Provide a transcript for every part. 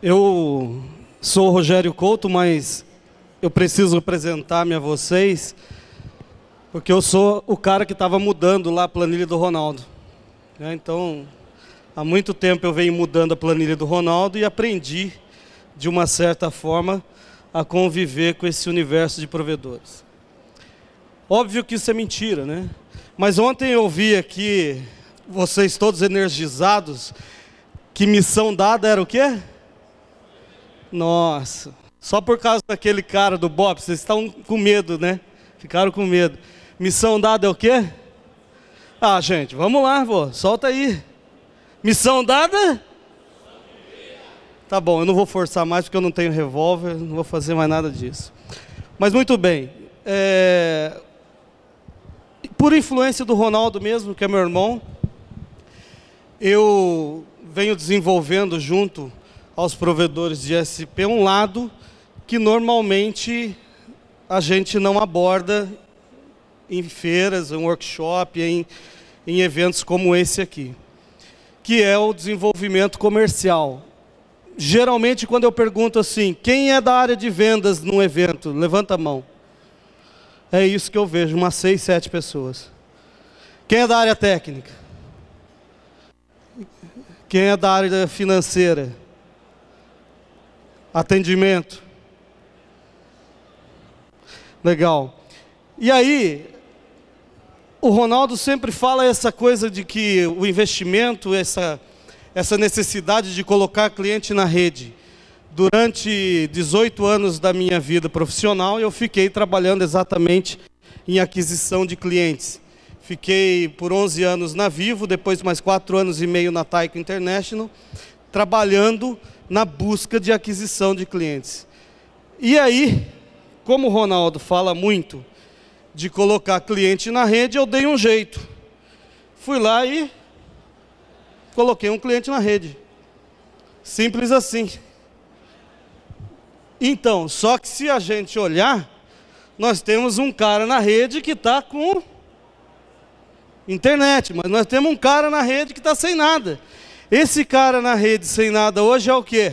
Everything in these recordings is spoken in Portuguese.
Eu sou o Rogério Couto, mas eu preciso apresentar-me a vocês, porque eu sou o cara que estava mudando lá a planilha do Ronaldo. Então, há muito tempo eu venho mudando a planilha do Ronaldo e aprendi, de uma certa forma, a conviver com esse universo de provedores. Óbvio que isso é mentira, né? Mas ontem eu vi aqui, vocês todos energizados, que missão dada era o quê? Nossa, só por causa daquele cara do Bob, vocês estão com medo, né? Ficaram com medo. Missão dada é o quê? Ah, gente, vamos lá, vô, solta aí. Missão dada? Tá bom, eu não vou forçar mais porque eu não tenho revólver, não vou fazer mais nada disso. Mas muito bem. Por influência do Ronaldo mesmo, que é meu irmão, eu venho desenvolvendo junto aos provedores de SP um lado que normalmente a gente não aborda em feiras, em workshop, em eventos como esse aqui, que é o desenvolvimento comercial. Geralmente quando eu pergunto assim, quem é da área de vendas num evento? Levanta a mão. É isso que eu vejo, umas 6, 7 pessoas. Quem é da área técnica? Quem é da área financeira? Atendimento? Legal. E aí, o Ronaldo sempre fala essa coisa de que o investimento, essa necessidade de colocar cliente na rede. Durante 18 anos da minha vida profissional, eu fiquei trabalhando exatamente em aquisição de clientes. Fiquei por 11 anos na Vivo, depois mais 4 anos e meio na Tyco International, trabalhando na busca de aquisição de clientes. E aí, como o Ronaldo fala muito de colocar cliente na rede, eu dei um jeito. Fui lá e coloquei um cliente na rede. Simples assim. Então, só que se a gente olhar, nós temos um cara na rede que está com internet, mas nós temos um cara na rede que está sem nada. Esse cara na rede sem nada hoje é o quê?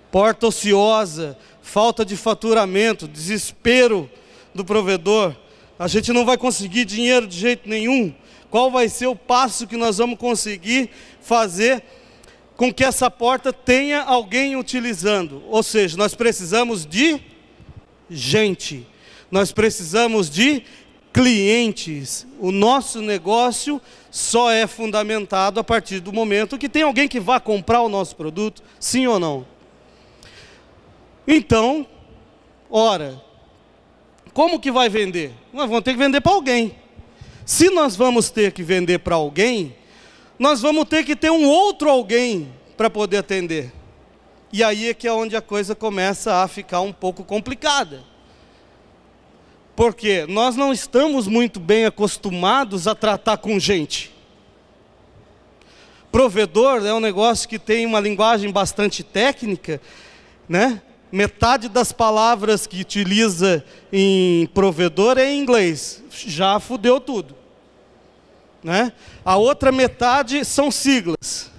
Porta ociosa, falta de faturamento, desespero do provedor. A gente não vai conseguir dinheiro de jeito nenhum. Qual vai ser o passo que nós vamos conseguir fazer com que essa porta tenha alguém utilizando? Ou seja, nós precisamos de gente. Nós precisamos de clientes. O nosso negócio só é fundamentado a partir do momento que tem alguém que vá comprar o nosso produto, sim ou não? Então, ora, como que vai vender? Nós vamos ter que vender para alguém. Se nós vamos ter que vender para alguém, nós vamos ter que ter um outro alguém para poder atender. E aí é que é onde a coisa começa a ficar um pouco complicada. Porque nós não estamos muito bem acostumados a tratar com gente. Provedor é um negócio que tem uma linguagem bastante técnica, né? Metade das palavras que utiliza em provedor é em inglês. Já fudeu tudo, né? A outra metade são siglas,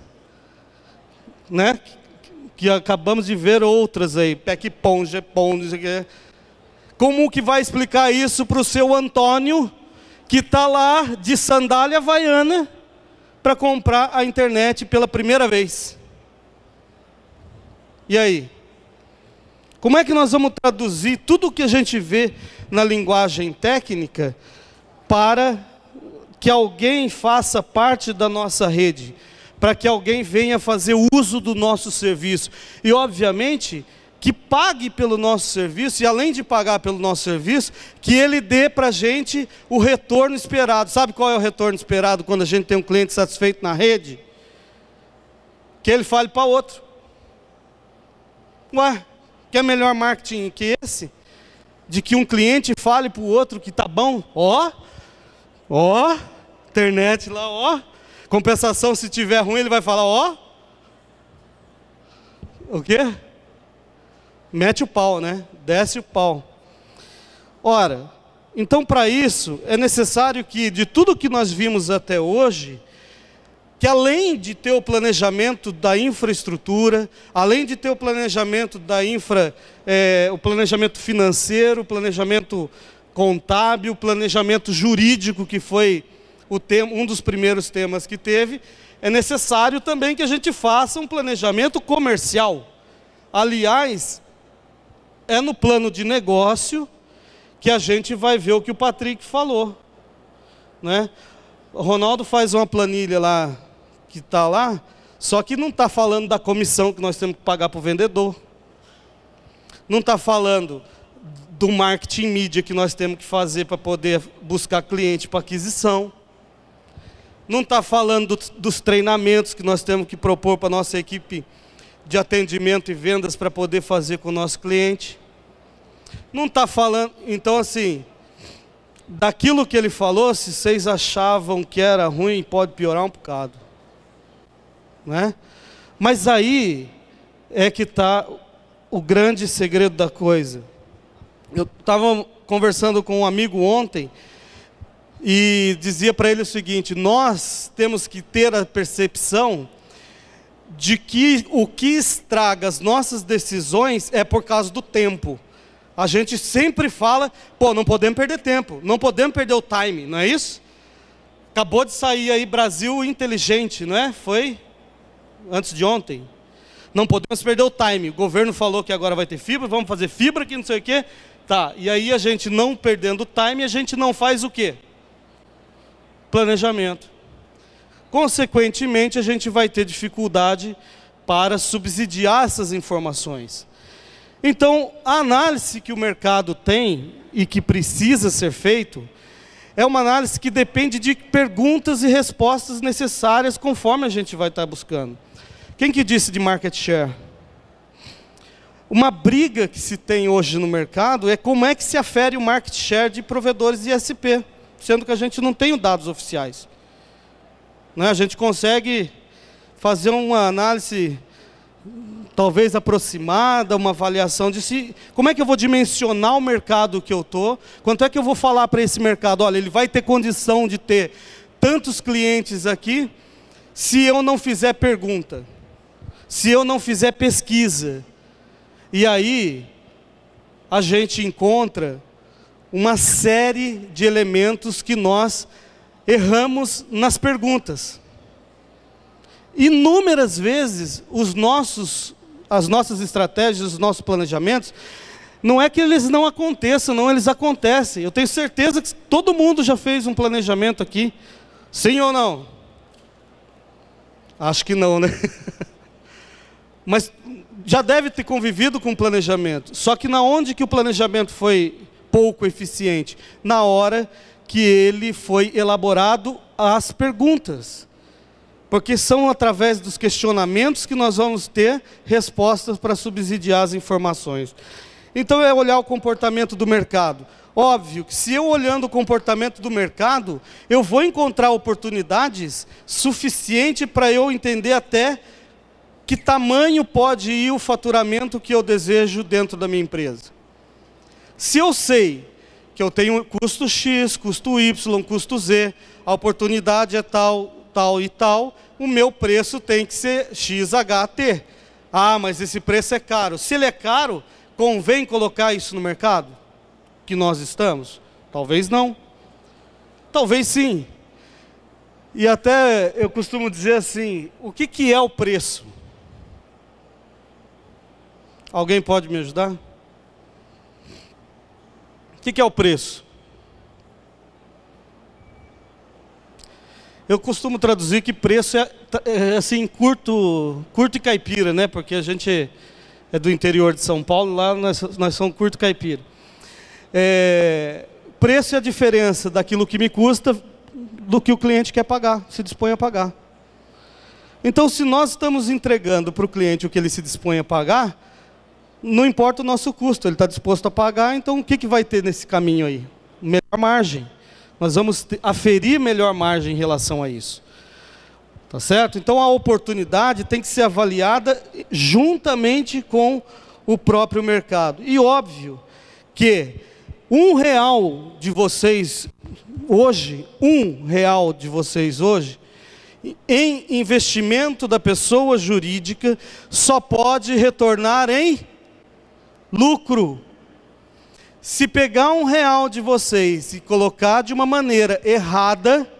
né? Que acabamos de ver outras aí, PECPOM, GEPOM, não sei o que. Como que vai explicar isso para o seu Antônio, que está lá de sandália havaiana para comprar a internet pela primeira vez? E aí? Como é que nós vamos traduzir tudo o que a gente vê na linguagem técnica para que alguém faça parte da nossa rede? Para que alguém venha fazer uso do nosso serviço? E, obviamente, que pague pelo nosso serviço, e além de pagar pelo nosso serviço, que ele dê para a gente o retorno esperado. Sabe qual é o retorno esperado quando a gente tem um cliente satisfeito na rede? Que ele fale para outro. Ué, quer melhor marketing que esse? De que um cliente fale para o outro que tá bom? Ó, internet lá, ó. Compensação, se tiver ruim, ele vai falar, ó. O quê? Mete o pau, né? Desce o pau. Ora, então para isso é necessário que, de tudo que nós vimos até hoje, que além de ter o planejamento da infraestrutura, além de ter o planejamento o planejamento financeiro, o planejamento contábil, o planejamento jurídico, que foi um dos primeiros temas que teve, é necessário também que a gente faça um planejamento comercial. Aliás, é no plano de negócio que a gente vai ver o que o Patrick falou, né? O Ronaldo faz uma planilha lá, que está lá, só que não está falando da comissão que nós temos que pagar para o vendedor. Não está falando do marketing mídia que nós temos que fazer para poder buscar cliente para aquisição. Não está falando dos treinamentos que nós temos que propor para a nossa equipe de atendimento e vendas para poder fazer com o nosso cliente. Não está falando, então assim, daquilo que ele falou, se vocês achavam que era ruim, pode piorar um bocado, né? Mas aí é que está o grande segredo da coisa. Eu estava conversando com um amigo ontem e dizia para ele o seguinte: nós temos que ter a percepção de que o que estraga as nossas decisões é por causa do tempo. A gente sempre fala, pô, não podemos perder tempo, não podemos perder o time, não é isso? Acabou de sair aí Brasil Inteligente, não é? Foi antes de ontem. Não podemos perder o time. O governo falou que agora vai ter fibra, vamos fazer fibra aqui, não sei o quê. Tá, e aí a gente não perdendo o time, a gente não faz o quê? Planejamento. Consequentemente, a gente vai ter dificuldade para subsidiar essas informações. Então, a análise que o mercado tem e que precisa ser feito é uma análise que depende de perguntas e respostas necessárias conforme a gente vai estar buscando. Quem que disse de market share? Uma briga que se tem hoje no mercado é como é que se afere o market share de provedores de ISP, sendo que a gente não tem os dados oficiais. A gente consegue fazer uma análise talvez aproximada, uma avaliação de como é que eu vou dimensionar o mercado que eu estou, quanto é que eu vou falar para esse mercado, olha, ele vai ter condição de ter tantos clientes aqui, se eu não fizer pergunta, se eu não fizer pesquisa. E aí, a gente encontra uma série de elementos que nós erramos nas perguntas. Inúmeras vezes, as nossas estratégias, os nossos planejamentos, não é que eles não aconteçam, não, eles acontecem. Eu tenho certeza que todo mundo já fez um planejamento aqui. Sim ou não? Acho que não, né? Mas já deve ter convivido com o planejamento. Só que na onde que o planejamento foi pouco eficiente? Na hora que ele foi elaborado as perguntas. Porque são através dos questionamentos que nós vamos ter respostas para subsidiar as informações. Então é olhar o comportamento do mercado. Óbvio que se eu olhando o comportamento do mercado, eu vou encontrar oportunidades suficientes para eu entender até que tamanho pode ir o faturamento que eu desejo dentro da minha empresa. Se eu sei que eu tenho custo X, custo Y, custo Z, a oportunidade é tal, tal e tal, o meu preço tem que ser XHT. Ah, mas esse preço é caro. Se ele é caro, convém colocar isso no mercado? Que nós estamos? Talvez não. Talvez sim. E até eu costumo dizer assim, o que é o preço? Alguém pode me ajudar? O que é o preço? Eu costumo traduzir que preço é assim, curto e caipira, né? Porque a gente é do interior de São Paulo, lá nós somos curto e caipira. Preço é a diferença daquilo que me custa do que o cliente quer pagar, se dispõe a pagar. Então, se nós estamos entregando para o cliente o que ele se dispõe a pagar, não importa o nosso custo, ele está disposto a pagar, então o que vai ter nesse caminho aí? Melhor margem. Nós vamos aferir melhor margem em relação a isso. Tá certo? Então a oportunidade tem que ser avaliada juntamente com o próprio mercado. E óbvio que R$1 de vocês hoje, R$1 de vocês hoje, em investimento da pessoa jurídica só pode retornar em lucro. Se pegar R$1 de vocês e colocar de uma maneira errada,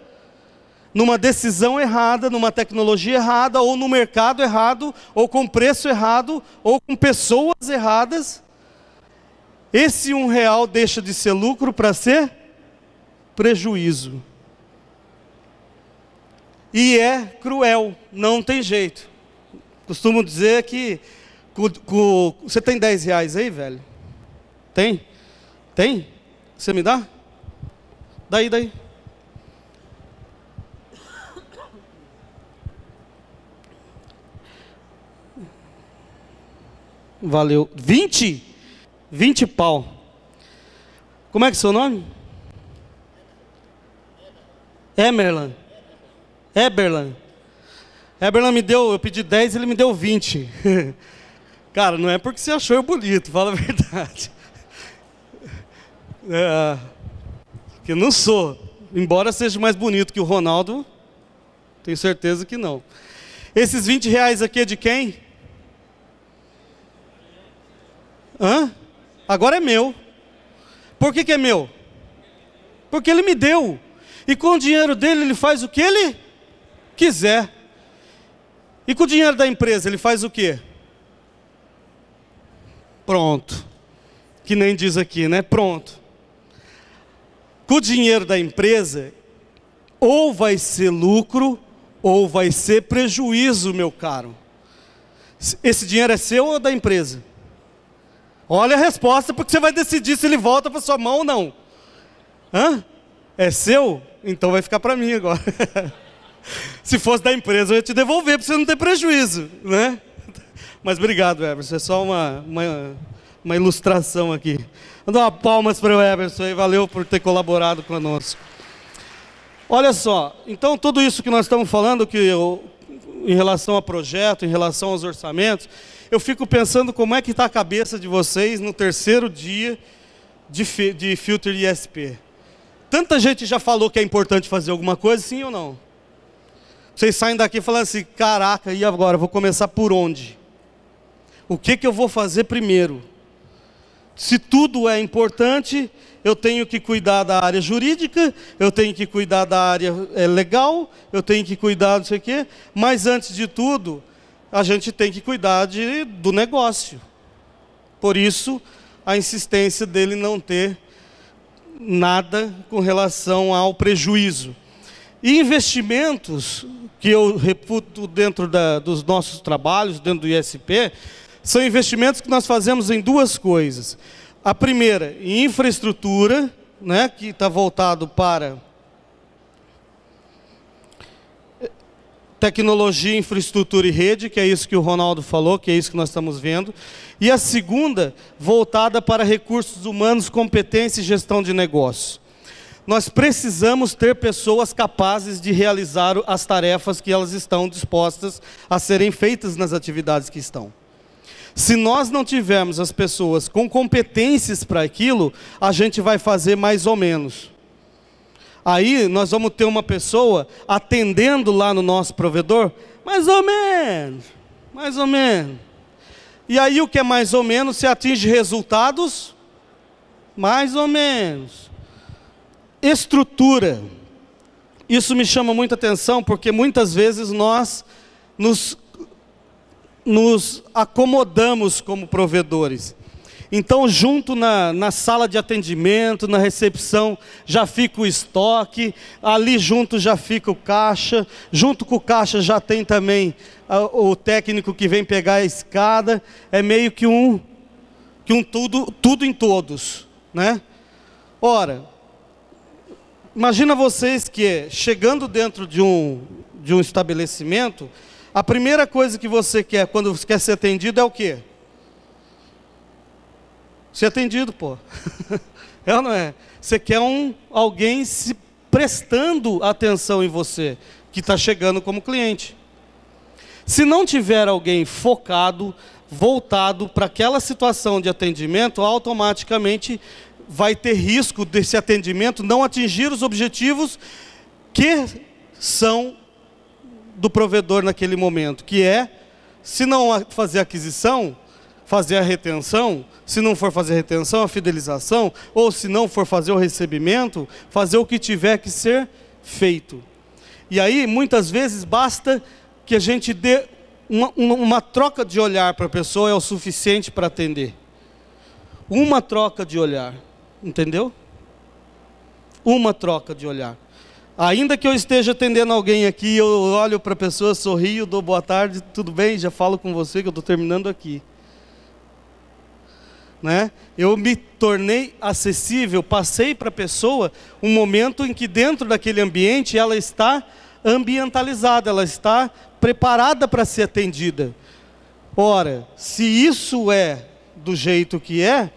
numa decisão errada, numa tecnologia errada, ou no mercado errado, ou com preço errado, ou com pessoas erradas, esse R$1 deixa de ser lucro para ser prejuízo. E é cruel, não tem jeito. Costumo dizer que... Você tem R$10 aí, velho? Tem? Tem? Você me dá? Daí. Valeu. 20? 20 pau. Como é que é o seu nome? Emerlan. Eberlan me deu, eu pedi 10, ele me deu 20. Cara, não é porque você achou eu bonito, fala a verdade. Que eu não sou. Embora seja mais bonito que o Ronaldo, tenho certeza que não. Esses R$20 aqui é de quem? Agora é meu. Por que é meu? Porque ele me deu. E com o dinheiro dele, ele faz o que ele quiser. E com o dinheiro da empresa, ele faz o quê? Pronto. Que nem diz aqui, né? Pronto. Com o dinheiro da empresa, ou vai ser lucro, ou vai ser prejuízo, meu caro. Esse dinheiro é seu ou da empresa? Olha a resposta, porque você vai decidir se ele volta para sua mão ou não. É seu? Então vai ficar para mim agora. Se fosse da empresa, eu ia te devolver para você não ter prejuízo, né? Mas obrigado, Everson. É só uma ilustração aqui. Vou dar uma palmas para o Everson aí. Valeu por ter colaborado conosco. Olha só. Então, tudo isso que nós estamos falando, em relação a projeto, em relação aos orçamentos, eu fico pensando como é que está a cabeça de vocês no terceiro dia de Filter ISP. Tanta gente já falou que é importante fazer alguma coisa, sim ou não? Vocês saem daqui falando assim, caraca, e agora? Vou começar por onde? O que eu vou fazer primeiro? Se tudo é importante, eu tenho que cuidar da área jurídica, eu tenho que cuidar da área legal, eu tenho que cuidar não sei o quê, mas antes de tudo, a gente tem que cuidar do negócio. Por isso, a insistência dele não ter nada com relação ao prejuízo. E investimentos, que eu reputo dentro dos nossos trabalhos, dentro do ISP, são investimentos que nós fazemos em duas coisas. A primeira, em infraestrutura, né, que está voltado para tecnologia, infraestrutura e rede, que é isso que o Ronaldo falou, que é isso que nós estamos vendo. E a segunda, voltada para recursos humanos, competência e gestão de negócio. Nós precisamos ter pessoas capazes de realizar as tarefas que elas estão dispostas a serem feitas nas atividades que estão. Se nós não tivermos as pessoas com competências para aquilo, a gente vai fazer mais ou menos. Aí nós vamos ter uma pessoa atendendo lá no nosso provedor, mais ou menos, mais ou menos. E aí o que é mais ou menos, se atinge resultados, mais ou menos. Estrutura. Isso me chama muita atenção, porque muitas vezes nós nos acomodamos como provedores. Então, junto na sala de atendimento, na recepção, já fica o estoque, ali junto já fica o caixa, junto com o caixa já tem também o técnico que vem pegar a escada, é meio que um tudo em todos, né? Ora, imagina vocês que chegando dentro de um estabelecimento, a primeira coisa que você quer quando você quer ser atendido é o quê? Ser atendido, pô. É ou não é? Você quer alguém se prestando atenção em você, que está chegando como cliente. Se não tiver alguém focado, voltado para aquela situação de atendimento, automaticamente vai ter risco desse atendimento não atingir os objetivos que são do provedor naquele momento, que é, se não fazer a aquisição, fazer a retenção, se não for fazer a retenção, a fidelização, ou se não for fazer o recebimento, fazer o que tiver que ser feito. E aí, muitas vezes, basta que a gente dê uma troca de olhar para a pessoa, é o suficiente para atender. Uma troca de olhar, entendeu? Uma troca de olhar. Ainda que eu esteja atendendo alguém aqui, eu olho para a pessoa, sorrio, dou boa tarde, tudo bem, já falo com você que eu estou terminando aqui. Né? Eu me tornei acessível, passei para a pessoa um momento em que dentro daquele ambiente ela está ambientalizada, ela está preparada para ser atendida. Ora, se isso é do jeito que é,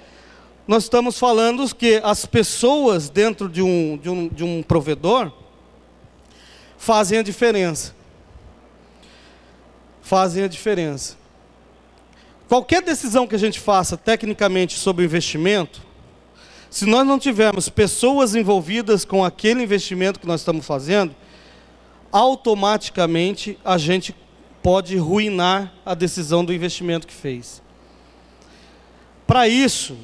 nós estamos falando que as pessoas dentro de um provedor fazem a diferença. Fazem a diferença. Qualquer decisão que a gente faça tecnicamente sobre o investimento, se nós não tivermos pessoas envolvidas com aquele investimento que nós estamos fazendo, automaticamente a gente pode ruinar a decisão do investimento que fez. Para isso,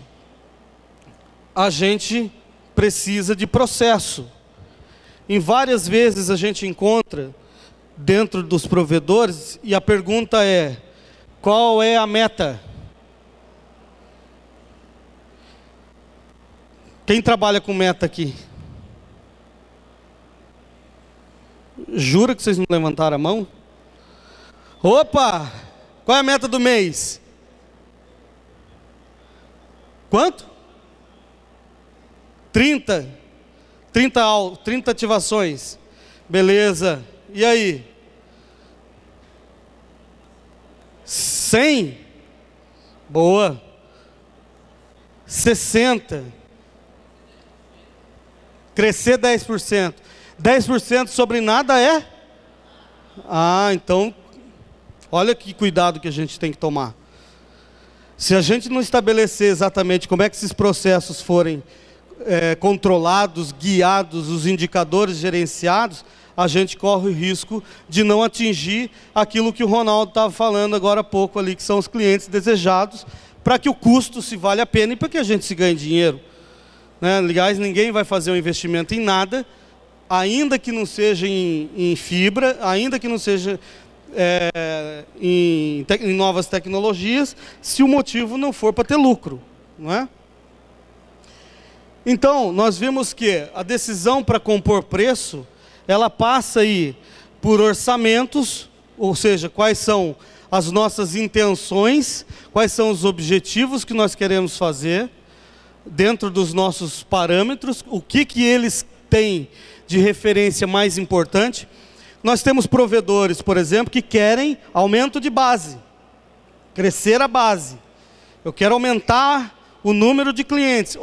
a gente precisa de processo. Em várias vezes a gente encontra dentro dos provedores, e a pergunta é: qual é a meta? Quem trabalha com meta aqui? Jura que vocês não levantaram a mão? Opa! Qual é a meta do mês? Quanto? 30 ativações. Beleza. E aí? 100? Boa. 60. Crescer 10%. 10% sobre nada é? Ah, então, olha que cuidado que a gente tem que tomar. Se a gente não estabelecer exatamente como é que esses processos forem controlados, guiados, os indicadores gerenciados, a gente corre o risco de não atingir aquilo que o Ronaldo estava falando agora há pouco ali, que são os clientes desejados, para que o custo se vale a pena e para que a gente se ganhe dinheiro. Né? Aliás, ninguém vai fazer um investimento em nada, ainda que não seja em fibra, ainda que não seja em novas tecnologias, se o motivo não for para ter lucro, não é? Então, nós vimos que a decisão para compor preço, ela passa aí por orçamentos, ou seja, quais são as nossas intenções, quais são os objetivos que nós queremos fazer, dentro dos nossos parâmetros, o que eles têm de referência mais importante. Nós temos provedores, por exemplo, que querem aumento de base, crescer a base. Eu quero aumentar o número de clientes.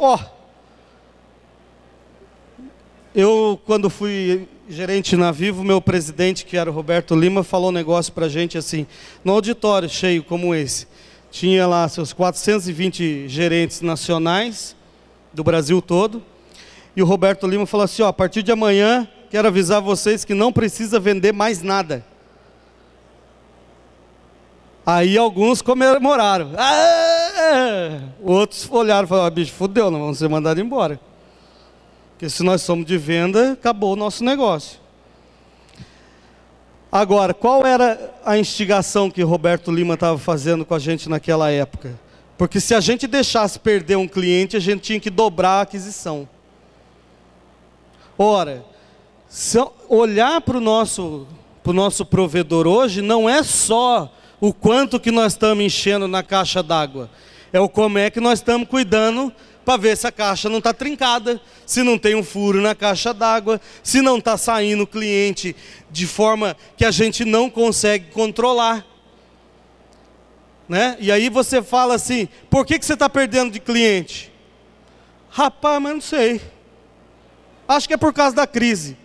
Eu, quando fui gerente na Vivo, meu presidente, que era o Roberto Lima, falou um negócio para a gente assim, no auditório cheio como esse. Tinha lá seus 420 gerentes nacionais do Brasil todo. E o Roberto Lima falou assim, a partir de amanhã, quero avisar vocês que não precisa vender mais nada. Aí alguns comemoraram. Outros olharam e falaram, bicho, fudeu, não vamos ser mandados embora. Porque se nós somos de venda, acabou o nosso negócio. Agora, qual era a instigação que Roberto Lima estava fazendo com a gente naquela época? Porque se a gente deixasse perder um cliente, a gente tinha que dobrar a aquisição. Ora, se olhar para o nosso provedor hoje, não é só o quanto que nós estamos enchendo na caixa d'água. É o como é que nós estamos cuidando para ver se a caixa não está trincada, se não tem um furo na caixa d'água, se não está saindo cliente de forma que a gente não consegue controlar. Né? E aí você fala assim, por que você está perdendo de cliente? Rapaz, mas não sei. Acho que é por causa da crise.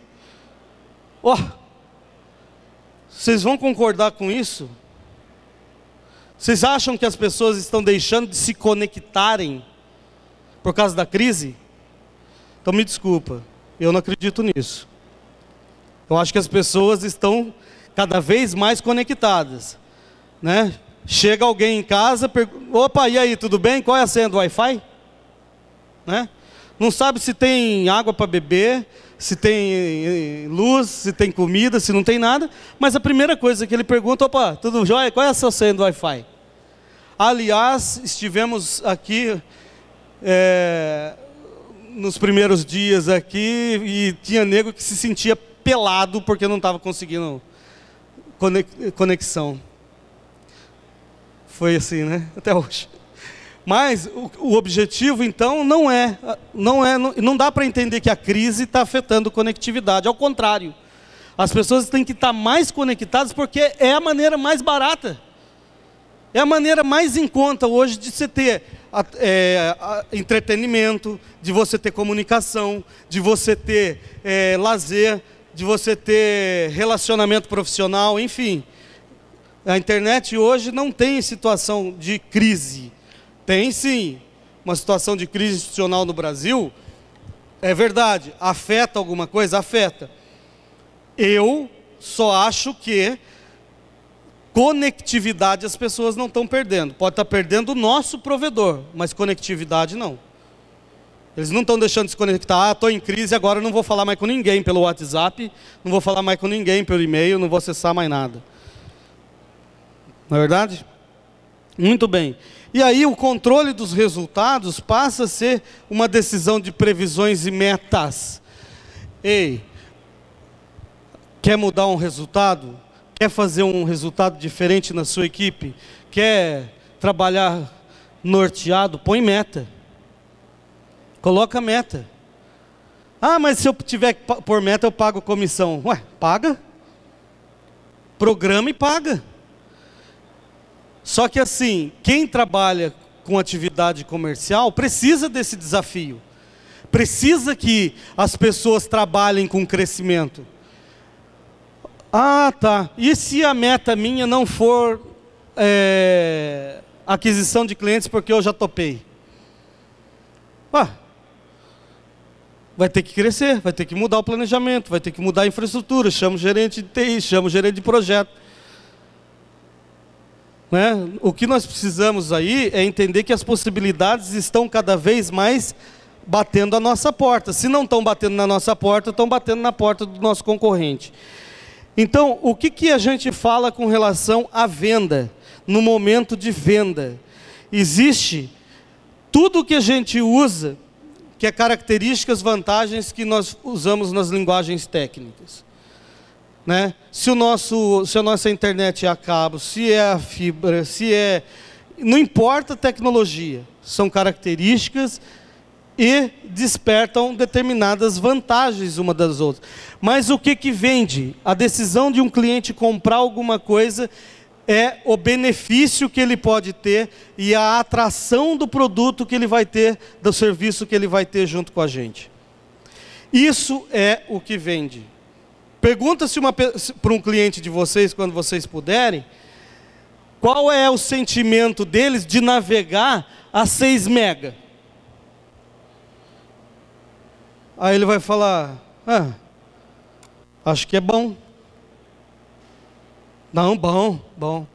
Vocês vão concordar com isso? Vocês acham que as pessoas estão deixando de se conectarem por causa da crise? Então me desculpa, eu não acredito nisso. Eu acho que as pessoas estão cada vez mais conectadas, né? Chega alguém em casa, opa, e aí, tudo bem? Qual é a senha do Wi-Fi? Né? Não sabe se tem água para beber, se tem luz, se tem comida, se não tem nada, mas a primeira coisa que ele pergunta, opa, tudo jóia? Qual é a sua senha do Wi-Fi? Aliás, estivemos aqui nos primeiros dias aqui e tinha nego que se sentia pelado porque não estava conseguindo conexão. Foi assim, né? Até hoje. Mas o objetivo, então, não dá para entender que a crise está afetando a conectividade. Ao contrário, as pessoas têm que estar mais conectadas porque é a maneira mais barata. É a maneira mais em conta hoje de você ter entretenimento, de você ter comunicação, de você ter lazer, de você ter relacionamento profissional, enfim. A internet hoje não tem situação de crise. Tem sim uma situação de crise institucional no Brasil, é verdade, afeta alguma coisa? Afeta. Eu só acho que conectividade as pessoas não estão perdendo. Pode estar perdendo o nosso provedor, mas conectividade não. Eles não estão deixando de se conectar. Estou em crise, agora não vou falar mais com ninguém pelo WhatsApp, não vou falar mais com ninguém pelo e-mail, não vou acessar mais nada. Não é verdade? Muito bem. E aí o controle dos resultados passa a ser uma decisão de previsões e metas. Ei, quer mudar um resultado? Quer fazer um resultado diferente na sua equipe? Quer trabalhar norteado? Põe meta. Coloca meta. Ah, mas se eu tiver que pôr meta, eu pago comissão. Ué, paga. Programa e paga. Só que assim, quem trabalha com atividade comercial precisa desse desafio. Precisa que as pessoas trabalhem com crescimento. Ah, tá. E se a meta minha não for aquisição de clientes porque eu já topei? Vai ter que crescer, vai ter que mudar o planejamento, vai ter que mudar a infraestrutura, chama o gerente de TI, chama o gerente de projeto. Né? O que nós precisamos aí é entender que as possibilidades estão cada vez mais batendo a nossa porta. Se não estão batendo na nossa porta, estão batendo na porta do nosso concorrente. Então, o que a gente fala com relação à venda, no momento de venda? Existe tudo o que a gente usa, que é características, vantagens que nós usamos nas linguagens técnicas. Né? Se a nossa internet é a cabo, se é a fibra, não importa a tecnologia, são características e despertam determinadas vantagens uma das outras. Mas o que vende? A decisão de um cliente comprar alguma coisa é o benefício que ele pode ter e a atração do produto que ele vai ter, do serviço que ele vai ter junto com a gente. Isso é o que vende. Pergunta-se para um cliente de vocês, quando vocês puderem, qual é o sentimento deles de navegar a 6 mega? Aí ele vai falar, acho que é bom. Não, bom.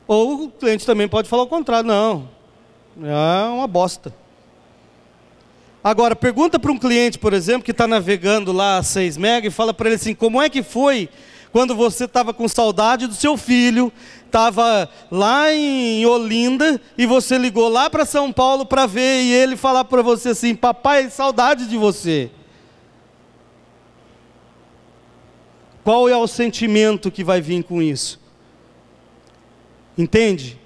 Ou o cliente também pode falar o contrário, não, é uma bosta. Agora, pergunta para um cliente, por exemplo, que está navegando lá a 6 mega e fala para ele assim, como é que foi quando você estava com saudade do seu filho, estava lá em Olinda e você ligou lá para São Paulo para ver e ele falar para você assim, papai, saudade de você. Qual é o sentimento que vai vir com isso? Entende?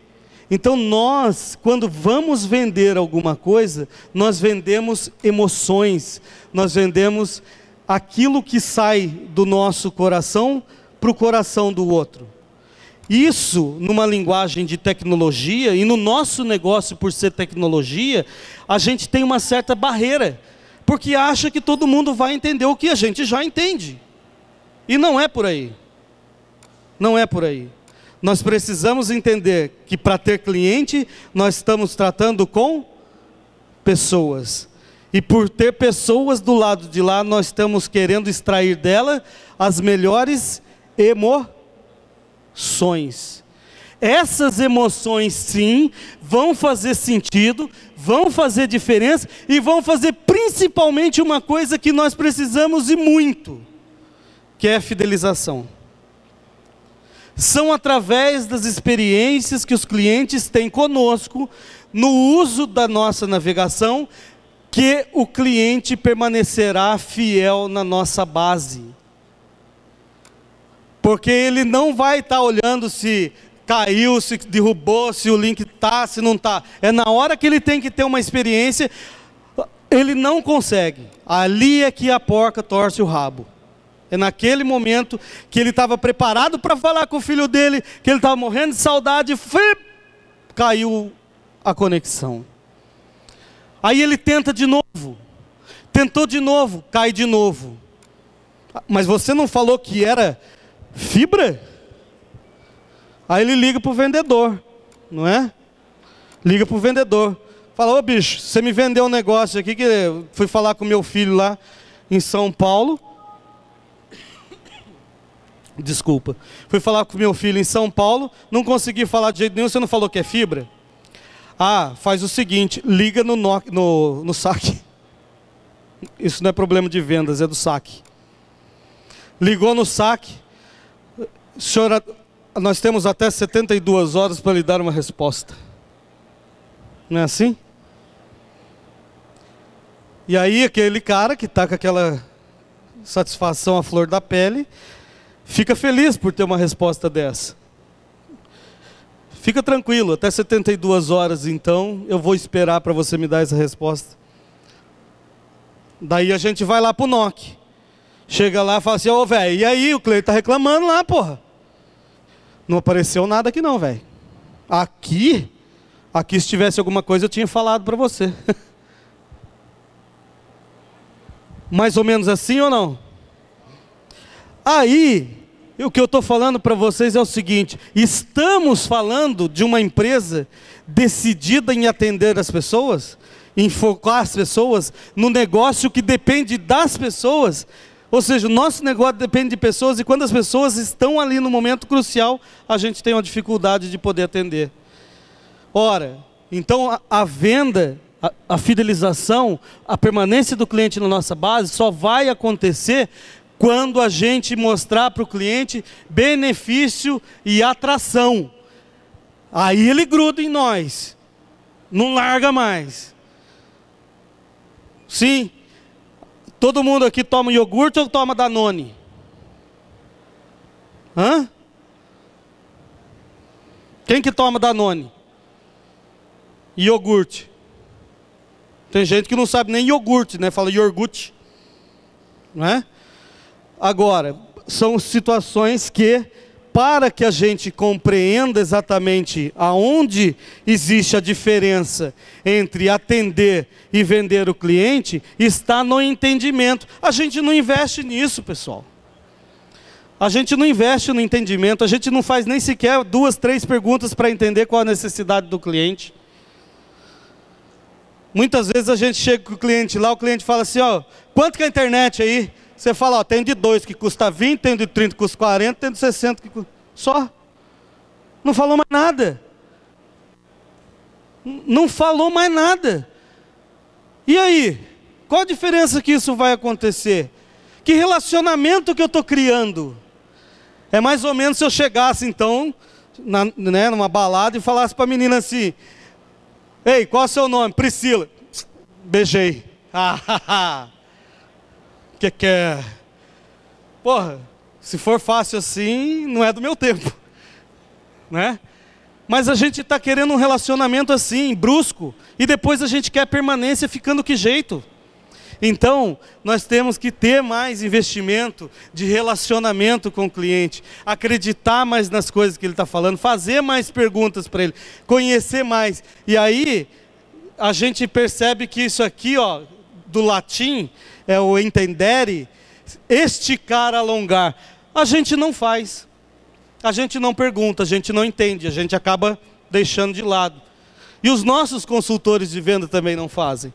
Então nós, quando vamos vender alguma coisa, nós vendemos emoções, nós vendemos aquilo que sai do nosso coração para o coração do outro. Isso, numa linguagem de tecnologia, e no nosso negócio, por ser tecnologia, a gente tem uma certa barreira, porque acha que todo mundo vai entender o que a gente já entende. E não é por aí. Não é por aí. Nós precisamos entender que para ter cliente, nós estamos tratando com pessoas. E por ter pessoas do lado de lá, nós estamos querendo extrair dela as melhores emoções. Essas emoções, sim, vão fazer sentido, vão fazer diferença e vão fazer principalmente uma coisa que nós precisamos e muito, que é a fidelização. São através das experiências que os clientes têm conosco, no uso da nossa navegação, que o cliente permanecerá fiel na nossa base. Porque ele não vai estar olhando se caiu, se derrubou, se o link está, se não está. É na hora que ele tem que ter uma experiência, ele não consegue. Ali é que a porca torce o rabo. É naquele momento que ele estava preparado para falar com o filho dele, que ele estava morrendo de saudade, caiu a conexão. Aí ele tenta de novo, tentou de novo, cai de novo. Mas você não falou que era fibra? Aí ele liga para o vendedor, não é? Liga para o vendedor. Fala, ô bicho, você me vendeu um negócio aqui, que eu fui falar com meu filho lá em São Paulo. Desculpa. Fui falar com meu filho em São Paulo, não consegui falar de jeito nenhum, você não falou que é fibra? Ah, faz o seguinte, liga no saque. Isso não é problema de vendas, é do saque. Ligou no saque. Senhora, nós temos até 72 horas para lhe dar uma resposta. Não é assim? E aí aquele cara que está com aquela satisfação à flor da pele, fica feliz por ter uma resposta dessa. Fica tranquilo, até 72 horas então, eu vou esperar para você me dar essa resposta. Daí a gente vai lá para o NOC. Chega lá e fala assim, ô velho, e aí o cliente está reclamando lá, porra. Não apareceu nada aqui não, velho. Aqui se tivesse alguma coisa eu tinha falado para você. Mais ou menos assim ou não? Aí, o que eu estou falando para vocês é o seguinte, estamos falando de uma empresa decidida em atender as pessoas, em focar as pessoas, no negócio que depende das pessoas. Ou seja, o nosso negócio depende de pessoas e quando as pessoas estão ali no momento crucial, a gente tem uma dificuldade de poder atender. Ora, então a venda, a fidelização, a permanência do cliente na nossa base só vai acontecer quando a gente mostrar para o cliente benefício e atração. Aí ele gruda em nós, não larga mais. Sim. Todo mundo aqui toma iogurte ou toma Danone? Hã? Quem que toma Danone? Iogurte. Tem gente que não sabe nem iogurte, né? Fala iogurte. Não é? Agora, são situações que, para que a gente compreenda exatamente aonde existe a diferença entre atender e vender o cliente, está no entendimento. A gente não investe nisso, pessoal. A gente não investe no entendimento, a gente não faz nem sequer 2, 3 perguntas para entender qual a necessidade do cliente. Muitas vezes a gente chega com o cliente lá, o cliente fala assim, ó, quanto que é a internet aí? Você fala, ó, tem de 2 que custa 20, tem de 30 que custa 40, tem de 60 que custa... Só. Não falou mais nada. Não falou mais nada. E aí? Qual a diferença que isso vai acontecer? Que relacionamento que eu estou criando? É mais ou menos se eu chegasse então, numa balada e falasse para a menina assim, ei, qual é o seu nome? Priscila. Beijei. Que é? Porra, se for fácil assim, não é do meu tempo, né? Mas a gente está querendo um relacionamento assim, brusco, e depois a gente quer permanência ficando que jeito? Então, nós temos que ter mais investimento de relacionamento com o cliente, acreditar mais nas coisas que ele está falando, fazer mais perguntas para ele, conhecer mais. E aí, a gente percebe que isso aqui, ó, do latim, é o entendere, esticar, alongar. A gente não faz, a gente não pergunta, a gente não entende, a gente acaba deixando de lado. E os nossos consultores de venda também não fazem.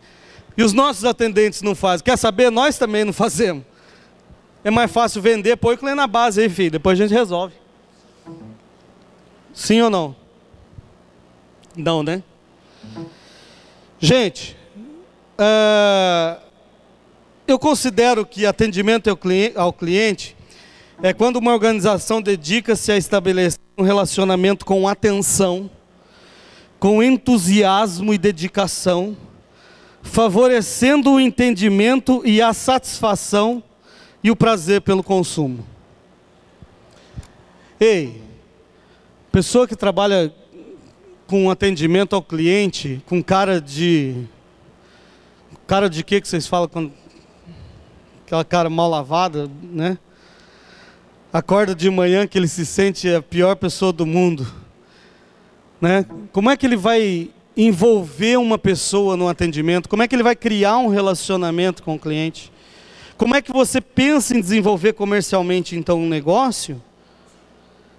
E os nossos atendentes não fazem. Quer saber? Nós também não fazemos. É mais fácil vender, põe o cliente na base aí, filho, depois a gente resolve. Sim ou não? Não, né? Gente, eu considero que atendimento ao cliente é quando uma organização dedica-se a estabelecer um relacionamento com atenção, com entusiasmo e dedicação, favorecendo o entendimento e a satisfação e o prazer pelo consumo. Ei, pessoa que trabalha com atendimento ao cliente, com cara de... Cara de quê que vocês falam quando... Aquela cara mal lavada, né? Acorda de manhã que ele se sente a pior pessoa do mundo, né? Como é que ele vai envolver uma pessoa no atendimento? Como é que ele vai criar um relacionamento com o cliente? Como é que você pensa em desenvolver comercialmente então um negócio,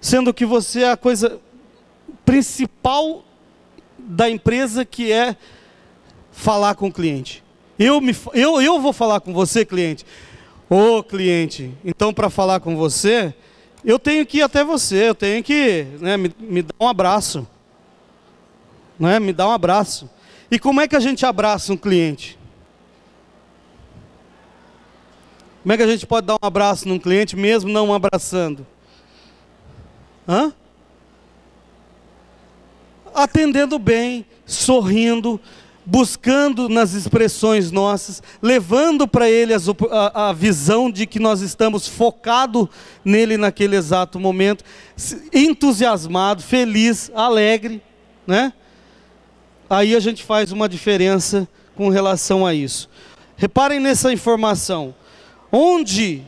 sendo que você é a coisa principal da empresa, que é falar com o cliente? Eu vou falar com você, cliente. Ô cliente, então para falar com você, eu tenho que ir até você, eu tenho que, né, me dar um abraço. Né, me dá um abraço. E como é que a gente abraça um cliente? Como é que a gente pode dar um abraço num cliente mesmo não abraçando? Hã? Atendendo bem, sorrindo, buscando nas expressões nossas, levando para ele a visão de que nós estamos focados nele naquele exato momento, entusiasmado, feliz, alegre, né? Aí a gente faz uma diferença com relação a isso. Reparem nessa informação. Onde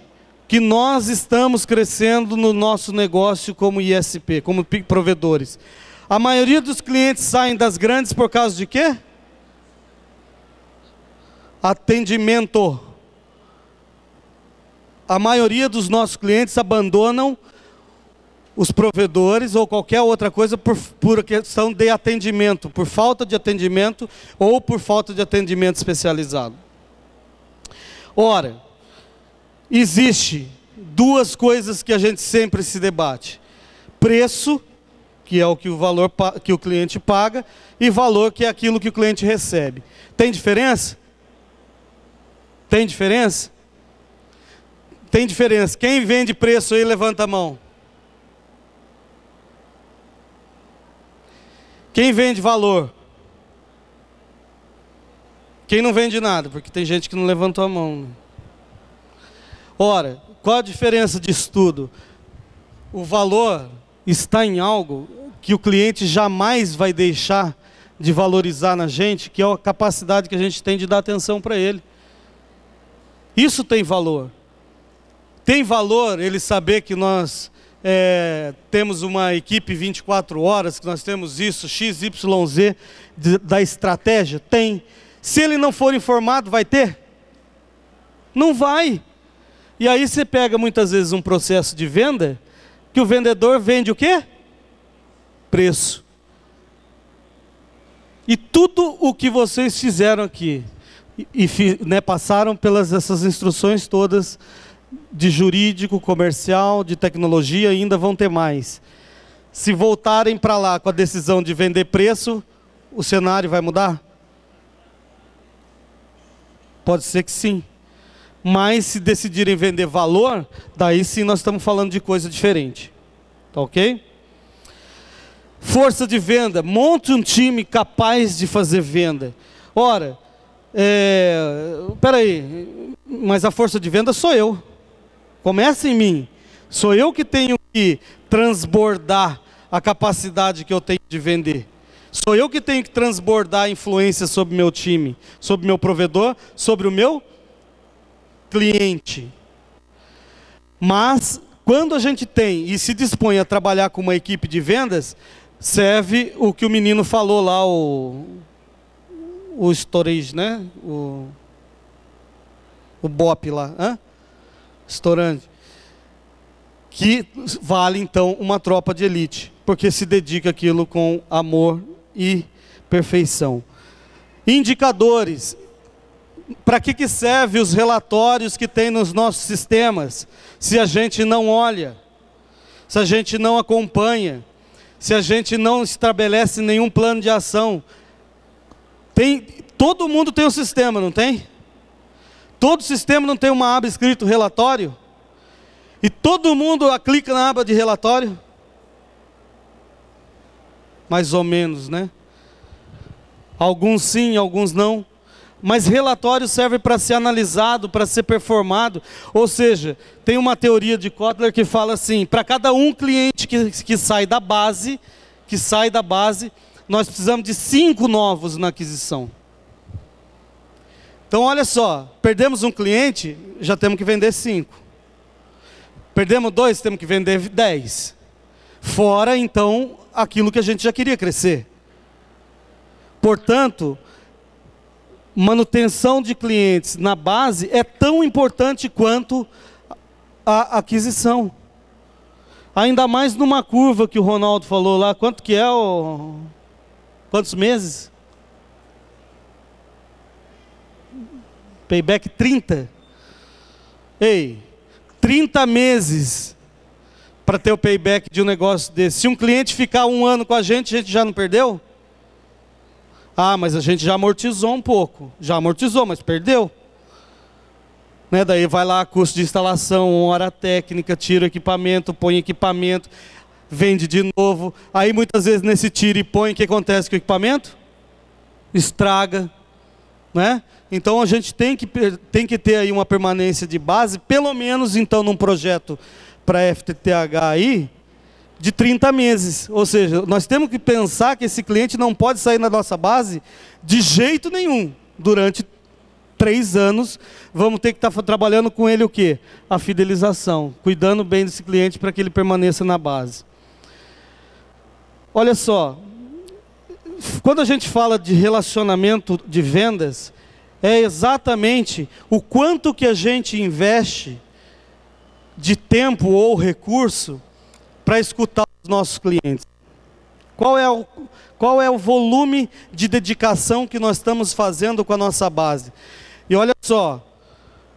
que nós estamos crescendo no nosso negócio como ISP, como provedores? A maioria dos clientes saem das grandes por causa de quê? Atendimento. A maioria dos nossos clientes abandonam os provedores ou qualquer outra coisa por questão de atendimento, por falta de atendimento ou por falta de atendimento especializado. Ora, existe duas coisas que a gente sempre se debate: preço, que é o valor que o cliente paga, e valor, que é aquilo que o cliente recebe. Tem diferença? Tem diferença? Tem diferença. Quem vende preço aí, levanta a mão. Quem vende valor? Quem não vende nada? Porque tem gente que não levantou a mão. Ora, qual a diferença disso tudo? O valor está em algo que o cliente jamais vai deixar de valorizar na gente, que é a capacidade que a gente tem de dar atenção para ele. Isso tem valor. Tem valor ele saber que nós temos uma equipe 24 horas, que nós temos isso, XYZ da estratégia? Tem. Se ele não for informado, vai ter? Não vai. E aí você pega muitas vezes um processo de venda, que o vendedor vende o quê? Preço. E tudo o que vocês fizeram aqui, né, passaram pelas essas instruções todas, de jurídico, comercial, de tecnologia, ainda vão ter mais. Se voltarem para lá com a decisão de vender preço, o cenário vai mudar? Pode ser que sim. Mas se decidirem vender valor, daí sim nós estamos falando de coisa diferente. Tá ok? Força de venda. Monte um time capaz de fazer venda. Ora, peraí, mas a força de venda sou eu. Começa em mim. Sou eu que tenho que transbordar a capacidade que eu tenho de vender. Sou eu que tenho que transbordar a influência sobre o meu time, sobre o meu provedor, sobre o meu cliente. Mas, quando a gente tem e se dispõe a trabalhar com uma equipe de vendas, serve o que o menino falou lá, o storage, né? O BOP lá, hã? Estourante, que vale então uma tropa de elite, porque se dedica àquilo com amor e perfeição. Indicadores. Para que serve os relatórios que tem nos nossos sistemas, se a gente não olha, se a gente não acompanha, se a gente não estabelece nenhum plano de ação. Todo mundo tem um sistema, não tem? Todo sistema não tem uma aba escrito relatório? E todo mundo clica na aba de relatório? Mais ou menos, né? Alguns sim, alguns não. Mas relatório serve para ser analisado, para ser performado. Ou seja, tem uma teoria de Kotler que fala assim: para cada um cliente que sai da base, nós precisamos de 5 novos na aquisição. Então olha só, perdemos um cliente, já temos que vender 5. Perdemos 2, temos que vender 10. Fora então aquilo que a gente já queria crescer. Portanto, manutenção de clientes na base é tão importante quanto a aquisição. Ainda mais numa curva que o Ronaldo falou lá. Quanto que é? Quantos meses? Payback 30. Ei, 30 meses para ter o payback de um negócio desse. Se um cliente ficar 1 ano com a gente já não perdeu? Ah, mas a gente já amortizou um pouco. Já amortizou, mas perdeu. Né? Daí vai lá, custo de instalação, hora técnica, tira o equipamento, põe equipamento, vende de novo. Aí muitas vezes nesse tira e põe, o que acontece com o equipamento? Estraga. Né? Então a gente tem que ter aí uma permanência de base, pelo menos então num projeto para FTTH aí, de 30 meses. Ou seja, nós temos que pensar que esse cliente não pode sair da nossa base de jeito nenhum. Durante 3 anos, vamos ter que estar trabalhando com ele o quê? A fidelização, cuidando bem desse cliente para que ele permaneça na base. Olha só, quando a gente fala de relacionamento de vendas, é exatamente o quanto que a gente investe de tempo ou recurso para escutar os nossos clientes. Qual é o volume de dedicação que nós estamos fazendo com a nossa base? E olha só,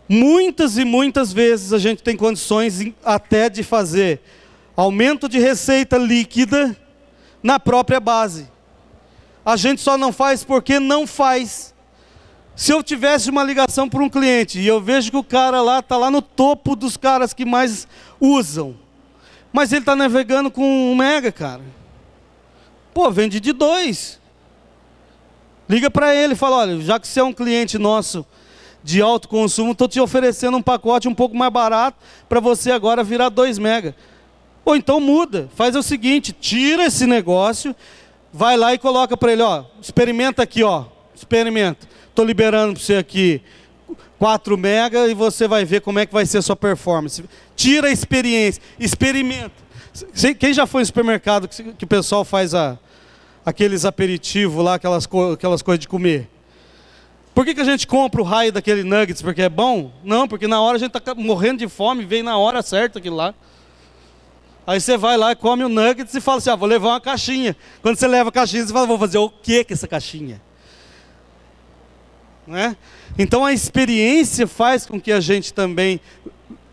muitas e muitas vezes a gente tem condições até de fazer aumento de receita líquida na própria base. A gente só não faz porque não faz. Se eu tivesse uma ligação por um cliente e eu vejo que o cara lá está lá no topo dos caras que mais usam, mas ele está navegando com 1 mega, cara. Pô, vende de 2. Liga para ele e fala: olha, já que você é um cliente nosso de alto consumo, estou te oferecendo um pacote um pouco mais barato para você agora virar 2 mega. Ou então muda, faz o seguinte, tira esse negócio, vai lá e coloca para ele, ó, experimenta aqui, ó, experimenta. Estou liberando para você aqui 4 mega e você vai ver como é que vai ser a sua performance. Tira a experiência, experimenta. Quem já foi no supermercado que o pessoal faz aqueles aperitivos lá, aquelas coisas de comer? Por que a gente compra o raio daquele nuggets? Porque é bom? Não, porque na hora a gente está morrendo de fome, vem na hora certa aquilo lá. Aí você vai lá e come o nuggets e fala assim, vou levar uma caixinha. Quando você leva a caixinha, você fala, vou fazer o que com essa caixinha? Né? Então a experiência faz com que a gente também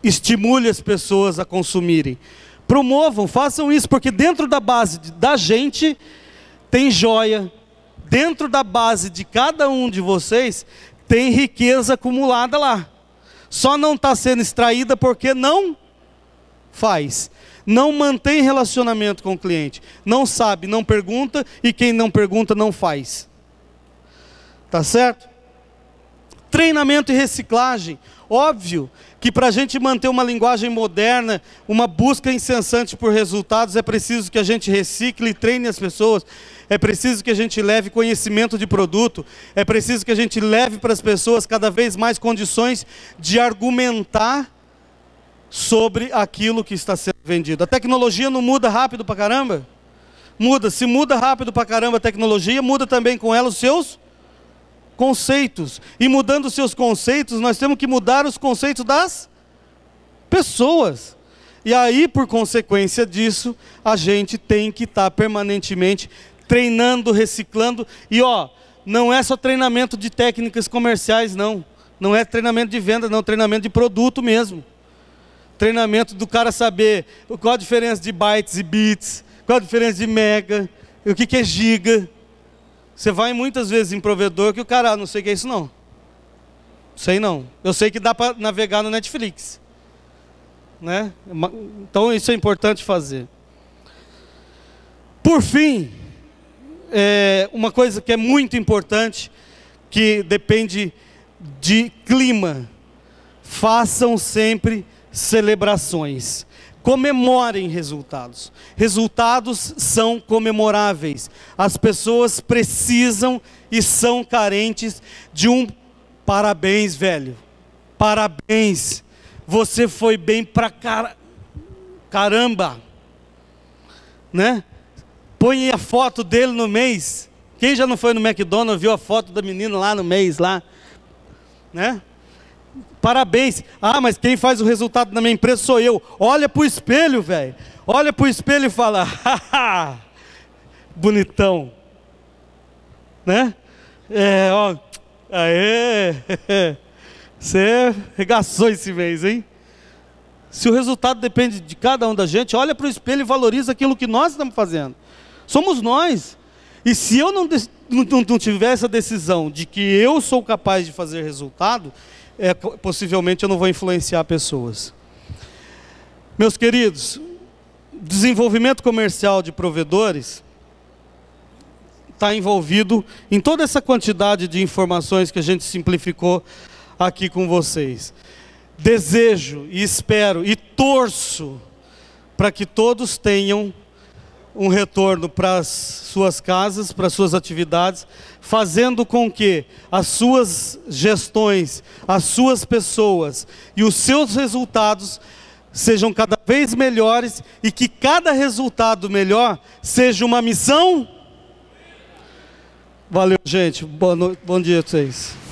estimule as pessoas a consumirem. Promovam, façam isso, porque dentro da base da gente tem joia. Dentro da base de cada um de vocês tem riqueza acumulada lá. Só não está sendo extraída porque não faz. Não mantém relacionamento com o cliente. Não sabe, não pergunta, e quem não pergunta não faz. Tá certo? Treinamento e reciclagem. Óbvio que para a gente manter uma linguagem moderna, uma busca incessante por resultados, é preciso que a gente recicle e treine as pessoas. É preciso que a gente leve conhecimento de produto. É preciso que a gente leve para as pessoas cada vez mais condições de argumentar sobre aquilo que está sendo vendido. A tecnologia não muda rápido pra caramba? Muda. Se muda rápido pra caramba a tecnologia, muda também com ela os seus conceitos. E mudando os seus conceitos, nós temos que mudar os conceitos das pessoas. E aí, por consequência disso, a gente tem que estar permanentemente treinando, reciclando. E não é só treinamento de técnicas comerciais, não. Não é treinamento de venda, não. Treinamento de produto mesmo. Treinamento do cara saber qual a diferença de bytes e bits, Qual a diferença de mega? E o que é giga? Você vai muitas vezes em provedor que o cara, não sei o que é isso não. Sei não. Eu sei que dá para navegar no Netflix, né? Então isso é importante fazer. Por fim, uma coisa que é muito importante, que depende de clima. Façam sempre celebrações. Comemorem resultados. Resultados são comemoráveis. As pessoas precisam e são carentes de um parabéns, velho. Parabéns. Você foi bem pra caramba. Né? Põe a foto dele no mês. Quem já não foi no McDonald's, viu a foto da menina lá no mês, lá? Né? Parabéns. Ah, mas quem faz o resultado na minha empresa sou eu. Olha para o espelho, velho. Olha para o espelho e fala, haha, bonitão. Né? Ó, aê. Você regaçou esse mês, hein? Se o resultado depende de cada um da gente, olha para o espelho e valoriza aquilo que nós estamos fazendo. Somos nós. E se eu não tiver essa decisão de que eu sou capaz de fazer resultado, possivelmente eu não vou influenciar pessoas. Meus queridos, desenvolvimento comercial de provedores está envolvido em toda essa quantidade de informações que a gente simplificou aqui com vocês. Desejo e espero e torço para que todos tenham um retorno para as suas casas, para as suas atividades, fazendo com que as suas gestões, as suas pessoas e os seus resultados sejam cada vez melhores e que cada resultado melhor seja uma missão. Valeu, gente. Bom dia a vocês.